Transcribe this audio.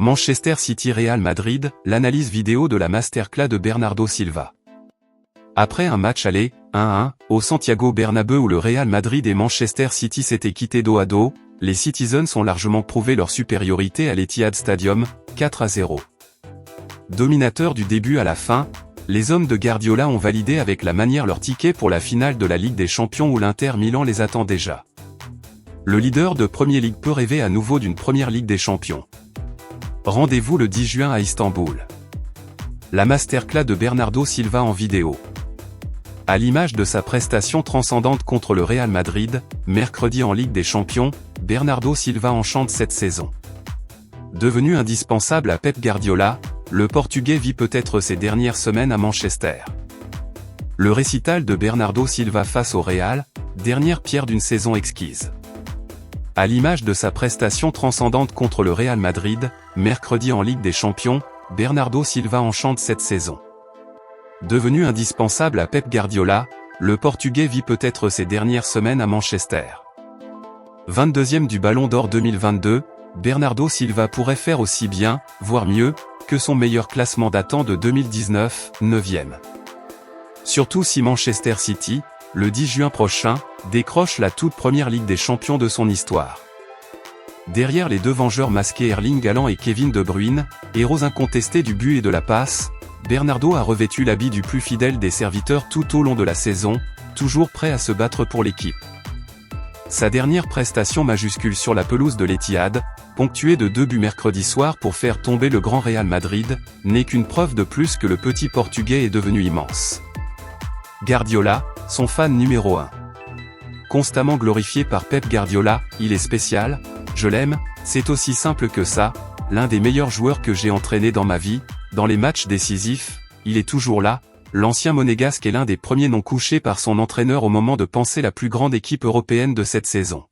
Manchester City-Real Madrid, l'analyse vidéo de la masterclass de Bernardo Silva. Après un match aller, 1-1, au Santiago Bernabéu où le Real Madrid et Manchester City s'étaient quittés dos à dos, les Citizens ont largement prouvé leur supériorité à l'Etihad Stadium, 4-0. Dominateurs du début à la fin, les hommes de Guardiola ont validé avec la manière leur ticket pour la finale de la Ligue des Champions où l'Inter Milan les attend déjà. Le leader de Premier League peut rêver à nouveau d'une première Ligue des Champions. Rendez-vous le 10 juin à Istanbul. La masterclass de Bernardo Silva en vidéo. À l'image de sa prestation transcendante contre le Real Madrid, mercredi en Ligue des Champions, Bernardo Silva enchante cette saison. Devenu indispensable à Pep Guardiola, le Portugais vit peut-être ses dernières semaines à Manchester. Le récital de Bernardo Silva face au Real, dernière pierre d'une saison exquise. À l'image de sa prestation transcendante contre le Real Madrid, mercredi en Ligue des Champions, Bernardo Silva enchante cette saison. Devenu indispensable à Pep Guardiola, le Portugais vit peut-être ses dernières semaines à Manchester. 22e du Ballon d'Or 2022, Bernardo Silva pourrait faire aussi bien, voire mieux, que son meilleur classement datant de 2019, 9e. Surtout si Manchester City, le 10 juin prochain, décroche la toute première Ligue des Champions de son histoire. Derrière les deux vengeurs masqués Erling Haaland et Kevin De Bruyne, héros incontestés du but et de la passe, Bernardo a revêtu l'habit du plus fidèle des serviteurs tout au long de la saison, toujours prêt à se battre pour l'équipe. Sa dernière prestation majuscule sur la pelouse de l'Etihad, ponctuée de 2 buts mercredi soir pour faire tomber le grand Real Madrid, n'est qu'une preuve de plus que le petit Portugais est devenu immense. Guardiola, son fan numéro 1. Constamment glorifié par Pep Guardiola, il est spécial, je l'aime, c'est aussi simple que ça, l'un des meilleurs joueurs que j'ai entraîné dans ma vie, dans les matchs décisifs, il est toujours là, l'ancien monégasque est l'un des premiers non couchés par son entraîneur au moment de penser la plus grande équipe européenne de cette saison.